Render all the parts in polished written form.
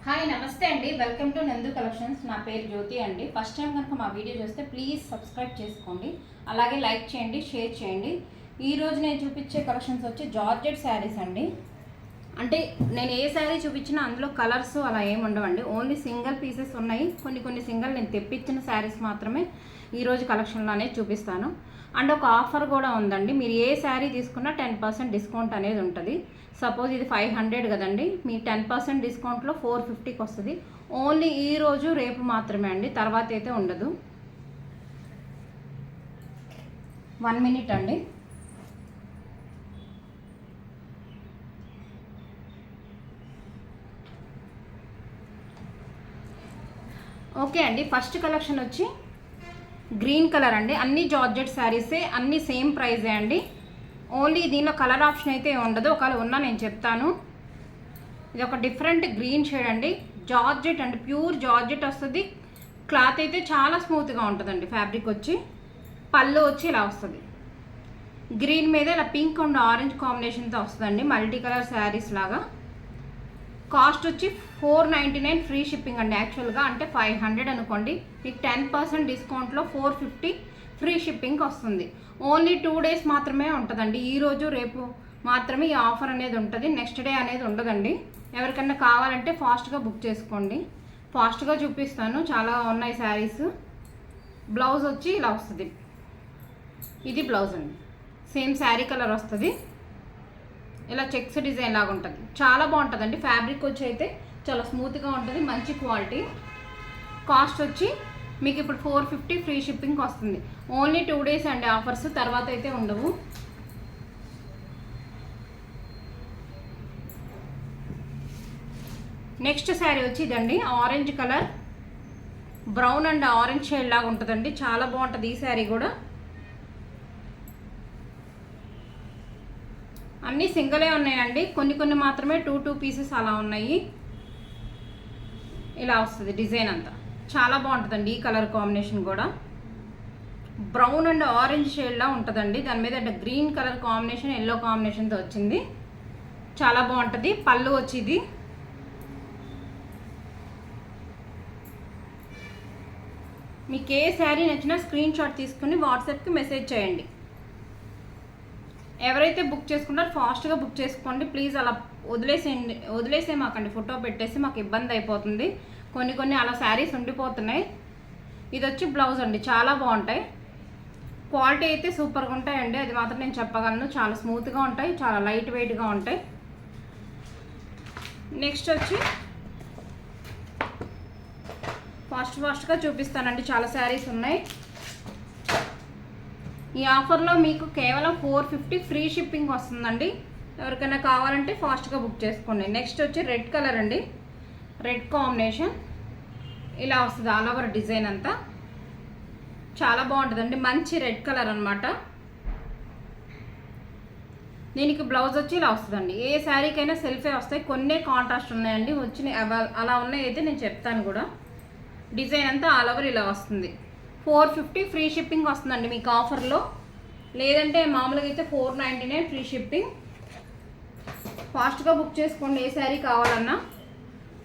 Hi నమస్తే అండి, welcome to నందు కలెక్షన్స్. నా పేరు జ్యోతి అండి. ఫస్ట్ టైం కనుక మా వీడియో చూస్తే ప్లీజ్ సబ్స్క్రైబ్ చేసుకోండి, అలాగే లైక్ చేయండి, షేర్ చేయండి. ఈరోజు నేను చూపించే కలెక్షన్స్ వచ్చి జార్జెట్ శారీస్ అండి. అంటే నేను ఏ శారీ చూపించినా అందులో కలర్స్ అలా ఏమి ఉండవండి, ఓన్లీ సింగిల్ పీసెస్ ఉన్నాయి. కొన్ని సింగిల్ నేను తెప్పించిన శారీస్ మాత్రమే ఈరోజు కలెక్షన్లోనే చూపిస్తాను. అండ్ ఒక ఆఫర్ కూడా ఉందండి, మీరు ఏ శారీ తీసుకున్నా 10% డిస్కౌంట్ అనేది ఉంటుంది. సపోజ్ ఇది 500 కదండి, మీ 10% డిస్కౌంట్లో 450కి వస్తుంది. ఓన్లీ ఈరోజు రేపు మాత్రమే అండి, తర్వాత అయితే ఉండదు. 1 మినిట్ అండి. ఓకే అండి, ఫస్ట్ కలెక్షన్ వచ్చి గ్రీన్ కలర్ అండి. అన్ని జార్జెట్ శారీసే, అన్ని సేమ్ ప్రైజే అండి. ఓన్లీ దీనిలో కలర్ ఆప్షన్ అయితే ఉండదు, ఒకవేళ ఉన్నా నేను చెప్తాను. ఇది ఒక డిఫరెంట్ గ్రీన్ షేడ్ అండి, జార్జెట్ అండి, ప్యూర్ జార్జెట్ వస్తుంది. క్లాత్ అయితే చాలా స్మూత్గా ఉంటుందండి. ఫ్యాబ్రిక్ వచ్చి పళ్ళు వచ్చి ఇలా వస్తుంది, గ్రీన్ మీద ఇలా పింక్ అండ్ ఆరెంజ్ కాంబినేషన్తో వస్తుందండి, మల్టీ కలర్ శారీస్ లాగా. కాస్ట్ వచ్చి 499 ఫ్రీ షిప్పింగ్ అండి. యాక్చువల్గా అంటే 500 అనుకోండి, మీకు 10% డిస్కౌంట్లో 450 ఫ్రీ షిప్పింగ్ వస్తుంది. ఓన్లీ 2 డేస్ మాత్రమే ఉంటుందండి, ఈరోజు రేపు మాత్రమే ఈ ఆఫర్ అనేది ఉంటుంది. నెక్స్ట్ డే అనేది ఉండదండి. ఎవరికన్నా కావాలంటే ఫాస్ట్గా బుక్ చేసుకోండి. ఫాస్ట్గా చూపిస్తాను, చాలా ఉన్నాయి శారీస్. బ్లౌజ్ వచ్చి ఇలా వస్తుంది, ఇది బ్లౌజ్ అండి. సేమ్ శారీ కలర్ వస్తుంది, ఇలా చెక్స్ డిజైన్ లాగా ఉంటుంది. చాలా బాగుంటుందండి. ఫ్యాబ్రిక్ వచ్చి అయితే చాలా స్మూత్గా ఉంటుంది, మంచి క్వాలిటీ. కాస్ట్ వచ్చి మీకు ఇప్పుడు 450 ఫ్రీ షిప్పింగ్ వస్తుంది. ఓన్లీ 2 డేస్ అండి ఆఫర్స్, తర్వాత అయితే ఉండవు. నెక్స్ట్ శారీ వచ్చి ఇదండి, orange colour, brown and orange shade లాగా ఉంటుందండి. చాలా బాగుంటుంది ఈ శారీ కూడా. అన్నీ సింగిలే ఉన్నాయండి, కొన్ని మాత్రమే 2 పీసెస్ అలా ఉన్నాయి. ఇలా వస్తుంది డిజైన్ అంతా, చాలా బాగుంటుందండి. ఈ కలర్ కాంబినేషన్ కూడా బ్రౌన్ అండ్ ఆరెంజ్ షేడ్లా ఉంటుందండి. దాని మీద గ్రీన్ కలర్ కాంబినేషన్, ఎల్లో కాంబినేషన్తో వచ్చింది, చాలా బాగుంటుంది. పళ్ళు వచ్చి ఇది. మీకు ఏ శారీ నచ్చినా స్క్రీన్ షాట్ తీసుకుని వాట్సాప్కి మెసేజ్ చేయండి. ఎవరైతే బుక్ చేసుకుంటారో ఫాస్ట్గా బుక్ చేసుకోండి ప్లీజ్. అలా వదిలేసే మాకండి, ఫోటో పెట్టేసి మాకు ఇబ్బంది అయిపోతుంది. కొన్ని అలా శారీస్ ఉండిపోతున్నాయి. ఇది వచ్చి బ్లౌజ్ అండి, చాలా బాగుంటాయి. క్వాలిటీ అయితే సూపర్గా ఉంటాయండి, అది మాత్రం నేను చెప్పగలను. చాలా స్మూత్గా ఉంటాయి, చాలా లైట్ వెయిట్గా ఉంటాయి. నెక్స్ట్ వచ్చి ఫాస్ట్గా చూపిస్తానండి, చాలా శారీస్ ఉన్నాయి. ఈ ఆఫర్లో మీకు కేవలం 450 ఫ్రీ షిప్పింగ్ వస్తుందండి. ఎవరికైనా కావాలంటే ఫాస్ట్గా బుక్ చేసుకోండి. నెక్స్ట్ వచ్చి రెడ్ కలర్ అండి, రెడ్ కాంబినేషన్ ఇలా వస్తుంది, ఆల్ ఓవర్ డిజైన్ అంతా చాలా బాగుంటుందండి. మంచి రెడ్ కలర్ అనమాట. దీనికి బ్లౌజ్ వచ్చి ఇలా వస్తుందండి. ఏ శారీకైనా సెల్ఫే వస్తాయి, కొన్నే కాంట్రాస్ట్ ఉన్నాయండి. వచ్చిన అలా ఉన్నాయి అయితే నేను చెప్తాను కూడా. డిజైన్ అంతా ఆల్ ఓవర్ ఇలా వస్తుంది. 450 ఫ్రీ షిప్పింగ్ వస్తుందండి మీకు ఆఫర్లో. లేదంటే మామూలుగా అయితే 499 ఫ్రీ షిప్పింగ్. ఫాస్ట్గా బుక్ చేసుకోండి ఏ శారీ కావాలన్నా.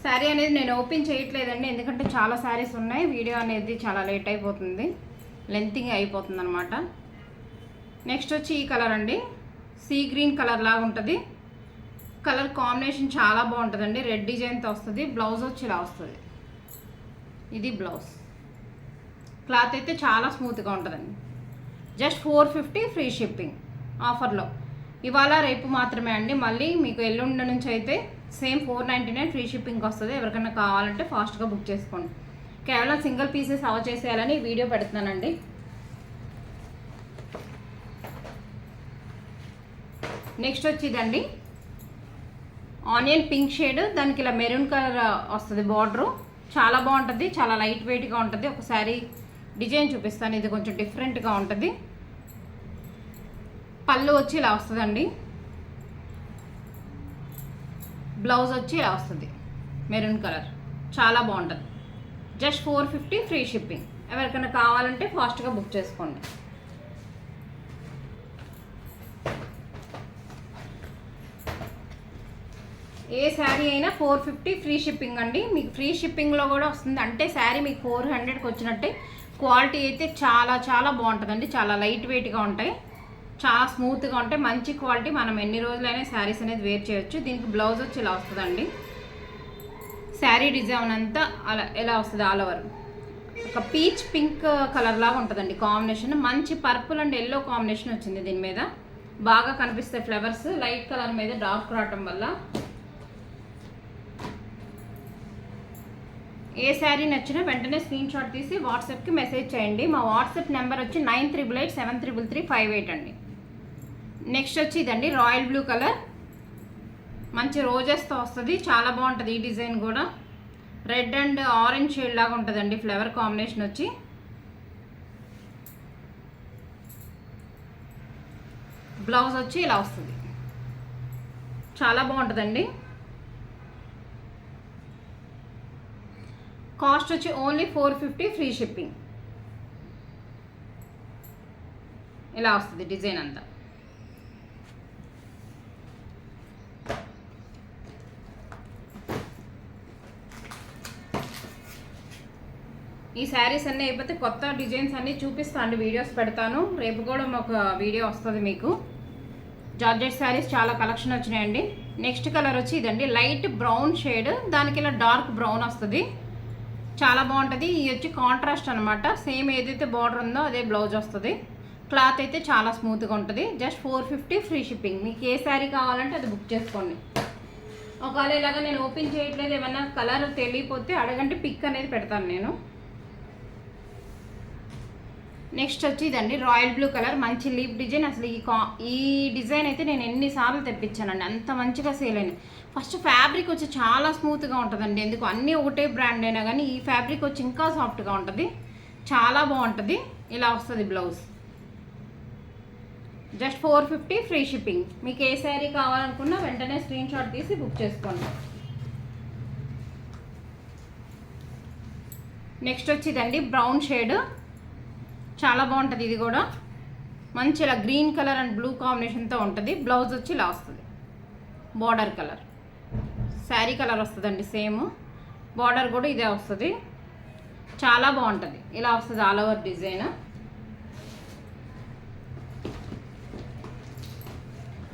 శారీ అనేది నేను ఓపెన్ చేయట్లేదండి, ఎందుకంటే చాలా శారీస్ ఉన్నాయి. వీడియో అనేది చాలా లేట్ అయిపోతుంది, లెంతింగ్ అయిపోతుంది అనమాట. నెక్స్ట్ వచ్చి ఈ కలర్ అండి, సీ గ్రీన్ కలర్ లాగా ఉంటుంది. కలర్ కాంబినేషన్ చాలా బాగుంటుందండి, రెడ్ డిజైన్తో వస్తుంది. బ్లౌజ్ వచ్చి ఇలా వస్తుంది, ఇది బ్లౌజ్. క్లాత్ అయితే చాలా స్మూత్గా ఉంటుందండి. జస్ట్ 450 ఫ్రీ షిప్పింగ్ ఆఫర్లో. ఇవాళ రేపు మాత్రమే అండి, మళ్ళీ మీకు ఎల్లుండి నుంచి అయితే సేమ్ 499 ఫ్రీ షిప్పింగ్ వస్తుంది. ఎవరికైనా కావాలంటే ఫాస్ట్గా బుక్ చేసుకోండి. కేవలం సింగిల్ పీసెస్ చేసేయాలని వీడియో పెడుతున్నానండి. నెక్స్ట్ వచ్చి ఇదండి, ఆనియన్ పింక్ షేడ్, దానికి ఇలా మెరూన్ కలర్ వస్తుంది బార్డరు. చాలా బాగుంటుంది, చాలా లైట్ వెయిట్గా ఉంటుంది. ఒకసారి డిజైన్ చూపిస్తాను, ఇది కొంచెం డిఫరెంట్గా ఉంటుంది. పళ్ళు వచ్చి ఇలా వస్తుందండి, బ్లౌజ్ వచ్చి ఇలా వస్తుంది మెరూన్ కలర్, చాలా బాగుంటుంది. Just 450 free shipping. ఎవరికైనా కావాలంటే ఫాస్ట్గా బుక్ చేసుకోండి. ఏ శారీ అయినా 450 ఫ్రీ షిప్పింగ్ అండి. మీకు ఫ్రీ షిప్పింగ్లో కూడా వస్తుంది. అంటే శారీ మీకు 400కి వచ్చినట్టే. క్వాలిటీ అయితే చాలా చాలా బాగుంటుందండి. చాలా లైట్ వెయిట్గా ఉంటాయి, చాలా స్మూత్గా ఉంటాయి, మంచి క్వాలిటీ. మనం ఎన్ని రోజులైనా శారీస్ అనేది వేర్ చేయొచ్చు. దీనికి బ్లౌజ్ వచ్చి ఇలా వస్తుందండి. శారీ డిజైన్ అంతా అలా ఎలా వస్తుంది, ఆల్ ఓవర్ ఒక పీచ్ పింక్ కలర్ లాగా ఉంటుందండి కాంబినేషన్. మంచి పర్పుల్ అండ్ ఎల్లో కాంబినేషన్ వచ్చింది దీని మీద. బాగా కనిపిస్తాయి ఫ్లవర్స్ లైట్ కలర్ మీద డార్క్ రావటం వల్ల. ఏ శారీ నచ్చినా వెంటనే స్క్రీన్ షాట్ తీసి వాట్సాప్కి మెసేజ్ చేయండి. మా వాట్సాప్ నెంబర్ వచ్చి 9888733358 అండి. నెక్స్ట్ వచ్చి ఇదండి రాయల్ బ్లూ కలర్, మంచి రోజెస్తో వస్తుంది. చాలా బాగుంటుంది ఈ డిజైన్ కూడా. రెడ్ అండ్ ఆరెంజ్ షేడ్ లాగా ఉంటుందండి ఫ్లవర్ కాంబినేషన్ వచ్చి. బ్లౌజ్ వచ్చి ఇలా వస్తుంది, చాలా బాగుంటుందండి. కాస్ట్ వచ్చి ఓన్లీ 450 ఫ్రీ షిప్పింగ్. ఇలా వస్తుంది డిజైన్ అంతా. ఈ శారీస్ అన్నీ అయిపోతే కొత్త డిజైన్స్ అన్నీ చూపిస్తాను, వీడియోస్ పెడతాను. రేపు కూడా ఒక వీడియో వస్తుంది మీకు. జార్జెట్ శారీస్ చాలా కలెక్షన్ వచ్చినాయండి. నెక్స్ట్ కలర్ వచ్చి ఇదండి లైట్ బ్రౌన్ షేడ్, దానికి ఇలా డార్క్ బ్రౌన్ వస్తుంది. చాలా బాగుంటుంది. ఇది వచ్చి కాంట్రాస్ట్ అనమాట. సేమ్ ఏదైతే బార్డర్ ఉందో అదే బ్లౌజ్ వస్తుంది. క్లాత్ అయితే చాలా స్మూత్గా ఉంటుంది. Just 450 free shipping. మీకు ఏ శారీ కావాలంటే అది బుక్ చేసుకోండి. ఒకవేళ ఇలాగా నేను ఓపెన్ చేయట్లేదు, ఏమన్నా కలర్ తెలియపోతే అడగండి, పిక్ అనేది పెడతాను నేను. నెక్స్ట్ వచ్చి ఇదండి రాయల్ బ్లూ కలర్, మంచి లీప్ డిజైన్. అసలు ఈ డిజైన్ అయితే నేను ఎన్నిసార్లు తెప్పించానండి, అంత మంచిగా సేల్ అయింది. ఫస్ట్ ఫ్యాబ్రిక్ వచ్చి చాలా స్మూత్గా ఉంటుందండి. ఎందుకు అన్నీ ఒకటే బ్రాండ్ అయినా కానీ ఈ ఫ్యాబ్రిక్ వచ్చి ఇంకా సాఫ్ట్గా ఉంటుంది, చాలా బాగుంటుంది. ఇలా వస్తుంది బ్లౌజ్. Just 450 free shipping. మీకు ఏ శారీ కావాలనుకున్నా వెంటనే స్క్రీన్ షాట్ తీసి బుక్ చేసుకోండి. నెక్స్ట్ వచ్చి ఇదండి బ్రౌన్ షేడ్, చాలా బాగుంటుంది. ఇది కూడా మంచి ఇలా గ్రీన్ కలర్ అండ్ బ్లూ కాంబినేషన్తో ఉంటుంది. బ్లౌజ్ వచ్చి ఇలా వస్తుంది, బార్డర్ కలర్. శారీ కలర్ వస్తుందండి సేమ్, బార్డర్ కూడా ఇదే వస్తుంది. చాలా బాగుంటుంది. ఇలా వస్తుంది all over design.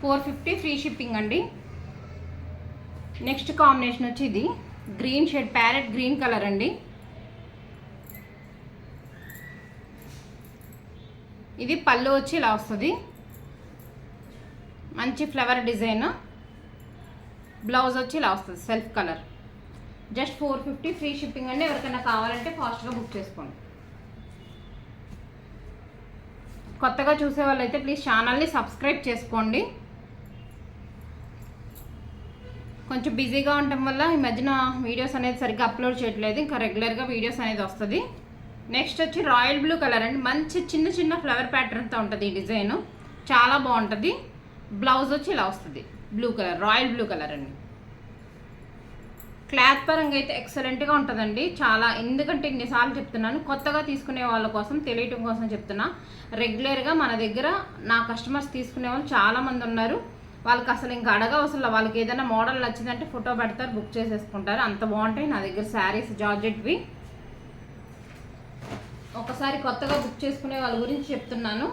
450 free shipping అండి. నెక్స్ట్ కాంబినేషన్ వచ్చి ఇది green shade, parrot green colour అండి. ఇది పళ్ళు వచ్చి ఇలా వస్తుంది, మంచి ఫ్లవర్ డిజైన్. బ్లౌజ్ వచ్చి ఇలా వస్తుంది self colour. Just 450 free shipping అండి. ఎవరికైనా కావాలంటే ఫాస్ట్గా బుక్ చేసుకోండి. కొత్తగా చూసే వాళ్ళైతే ప్లీజ్ ఛానల్ని సబ్స్క్రైబ్ చేసుకోండి. కొంచెం బిజీగా ఉండటం వల్ల ఈ మధ్యన వీడియోస్ అనేది సరిగ్గా అప్లోడ్ చేయట్లేదు. ఇంకా రెగ్యులర్గా వీడియోస్ అనేది వస్తుంది. నెక్స్ట్ వచ్చి రాయల్ బ్లూ కలర్ అండి, మంచి చిన్న చిన్న ఫ్లవర్ ప్యాటర్న్తో ఉంటుంది ఈ డిజైన్, చాలా బాగుంటుంది. బ్లౌజ్ వచ్చి ఇలా వస్తుంది blue colour, royal blue colour అండి. క్లాత్ పరంగా అయితే ఎక్సలెంట్గా ఉంటుందండి చాలా. ఎందుకంటే ఇన్నిసార్లు చెప్తున్నాను, కొత్తగా తీసుకునే వాళ్ళ కోసం తెలియటం కోసం చెప్తున్నా. రెగ్యులర్గా మన దగ్గర నా కస్టమర్స్ తీసుకునే వాళ్ళు చాలామంది ఉన్నారు. వాళ్ళకి అసలు ఇంకా అడగవసరం, వాళ్ళకి ఏదైనా మోడల్ నచ్చిందంటే ఫోటో పెడతారు, బుక్ చేసేసుకుంటారు. అంత బాగుంటాయి నా దగ్గర శారీస్ జార్జెట్వి. ఒకసారి కొత్తగా బుక్ చేసుకునే వాళ్ళ గురించి చెప్తున్నాను.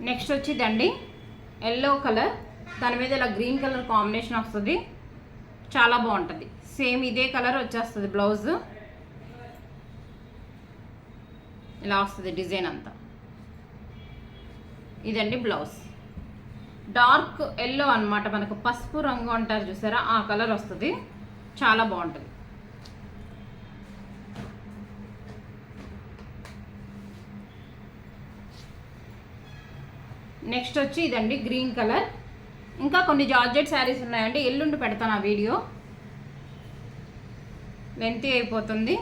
నెక్స్ట్ వచ్చి ఇదండి ఎల్లో కలర్, దాని మీద ఇలా గ్రీన్ కలర్ కాంబినేషన్ వస్తుంది, చాలా బాగుంటుంది. సేమ్ ఇదే కలర్ వచ్చేస్తుంది బ్లౌజ్. ఇలా వస్తుంది డిజైన్ అంతా. ఇదండి బ్లౌజ్. డార్క్ ఎల్లో అనమాట, మనకు పసుపు రంగు అంటారు చూసారా, ఆ కలర్ వస్తుంది, చాలా బాగుంటుంది. నెక్స్ట్ వచ్చి ఇదండి గ్రీన్ కలర్. ఇంకా కొన్ని జార్జెట్ శారీస్ ఉన్నాయండి, ఎల్లుండి పెడతాను ఆ వీడియో, లెంతీ అయిపోతుంది.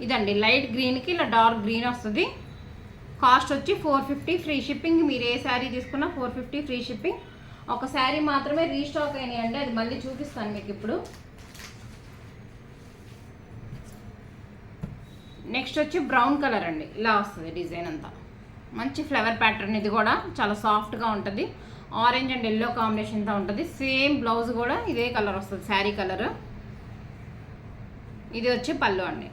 ఇదండి లైట్ గ్రీన్కి ఇలా డార్క్ గ్రీన్ వస్తుంది. కాస్ట్ వచ్చి 450 ఫ్రీ షిప్పింగ్. మీరు ఏ శారీ తీసుకున్నా 450 ఫ్రీ షిప్పింగ్. ఒక శారీ మాత్రమే రీస్టాక్ అయినాయండి, అది మళ్ళీ చూపిస్తాను మీకు ఇప్పుడు. నెక్స్ట్ వచ్చి బ్రౌన్ కలర్ అండి, ఇలా వస్తుంది డిజైన్ అంతా, మంచి ఫ్లవర్ ప్యాటర్న్. ఇది కూడా చాలా సాఫ్ట్గా ఉంటుంది. ఆరెంజ్ అండ్ ఎల్లో కాంబినేషన్తో ఉంటుంది. సేమ్ బ్లౌజ్ కూడా ఇదే కలర్ వస్తుంది, శారీ కలర్. ఇది వచ్చి పళ్ళు అండి.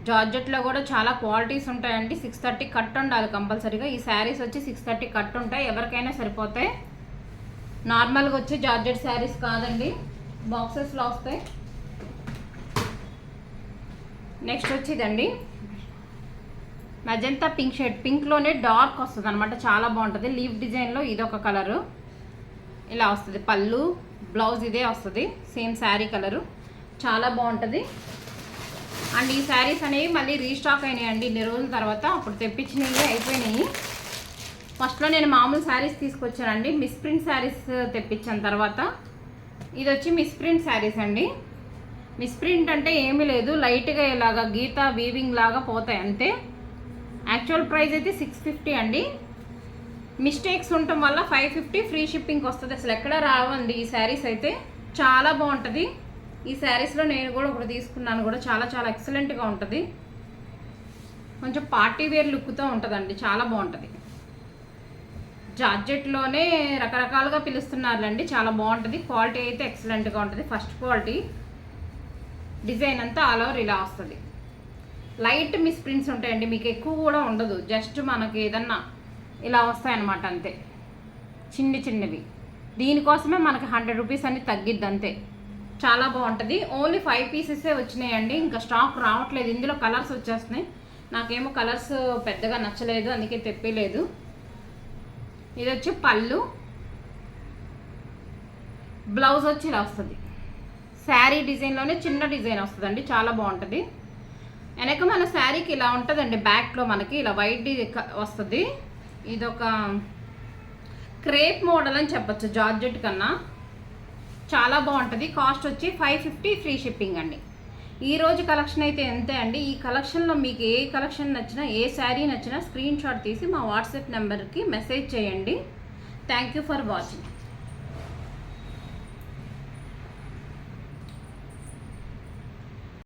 జార్జెట్లో కూడా చాలా క్వాలిటీస్ ఉంటాయండి. 630 కట్ ఉండాలి కంపల్సరీగా. ఈ శారీస్ వచ్చి 630 కట్ ఉంటాయి, ఎవరికైనా సరిపోతాయి. నార్మల్గా వచ్చి జార్జెట్ శారీస్ కాదండి, బాక్సెస్లో వస్తాయి. నెక్స్ట్ వచ్చి ఇదండి మజంతా పింక్ షేడ్, పింక్లోనే డార్క్ వస్తుంది అనమాట, చాలా బాగుంటుంది. లీఫ్ డిజైన్లో ఇదొక కలరు ఇలా వస్తుంది. పళ్ళు బ్లౌజ్ ఇదే వస్తుంది, సేమ్ శారీ కలరు, చాలా బాగుంటుంది. అండ్ ఈ శారీస్ అనేవి మళ్ళీ రీస్టాక్ అయినాయండి ఇన్ని రోజుల తర్వాత. అప్పుడు తెప్పించినవి అయిపోయినాయి. ఫస్ట్లో నేను మామూలు శారీస్ తీసుకొచ్చానండి, మిస్ ప్రింట్ శారీస్ తెప్పించాను తర్వాత. ఇది వచ్చి మిస్ ప్రింట్ శారీస్ అండి. మిస్ ప్రింట్ అంటే ఏమీ లేదు, లైట్గా ఇలాగా గీత వీవింగ్ లాగా పోతాయి అంతే. యాక్చువల్ ప్రైస్ అయితే 650 అండి. మిస్టేక్స్ ఉండటం వల్ల 550 ఫ్రీ షిప్పింగ్ వస్తుంది. అసలు ఎక్కడ రావండి ఈ శారీస్ అయితే, చాలా బాగుంటుంది. ఈ శారీస్లో నేను కూడా ఒకటి తీసుకున్నాను, కూడా చాలా చాలా ఎక్సలెంట్గా ఉంటుంది. కొంచెం పార్టీ వేర్ లుక్తో ఉంటుందండి, చాలా బాగుంటుంది. జార్జెట్లోనే రకరకాలుగా పిలుస్తున్నారులేండి, చాలా బాగుంటుంది. క్వాలిటీ అయితే ఎక్సలెంట్గా ఉంటుంది, ఫస్ట్ క్వాలిటీ. డిజైన్ అంతా ఆల్ ఓవర్ ఇలా వస్తుంది. లైట్ మిస్ ప్రింట్స్ ఉంటాయండి, మీకు ఎక్కువ కూడా ఉండదు, జస్ట్ మనకి ఏదన్నా ఇలా వస్తాయన్నమాట అంతే, చిన్నవి. దీనికోసమే మనకి 100 రూపీస్ అని తగ్గిద్ది అంతే. చాలా బాగుంటుంది. ఓన్లీ 5 పీసెసే వచ్చినాయండి, ఇంకా స్టాక్ రావట్లేదు. ఇందులో కలర్స్ వచ్చేస్తున్నాయి, నాకేమో కలర్స్ పెద్దగా నచ్చలేదు, అందుకే తెప్పలేదు. ఇది వచ్చి పళ్ళు, బ్లౌజ్ వచ్చి ఇలా వస్తుంది. శారీ డిజైన్లోనే చిన్న డిజైన్ వస్తుందండి, చాలా బాగుంటుంది. వెనక మన శారీకి ఇలా ఉంటుందండి, బ్యాక్లో మనకి ఇలా వైట్ వస్తుంది. ఇదొక క్రేప్ మోడల్ అని చెప్పచ్చు జార్జెట్ కన్నా, చాలా బాగుంటుంది. కాస్ట్ వచ్చి 550 ఫ్రీ షిప్పింగ్ అండి. ఈరోజు కలెక్షన్ అయితే ఎంతే అండి. ఈ కలెక్షన్లో మీకు ఏ కలెక్షన్ నచ్చినా, ఏ శారీ నచ్చినా స్క్రీన్ షాట్ తీసి మా వాట్సాప్ నెంబర్కి మెసేజ్ చేయండి. Thank you for watching.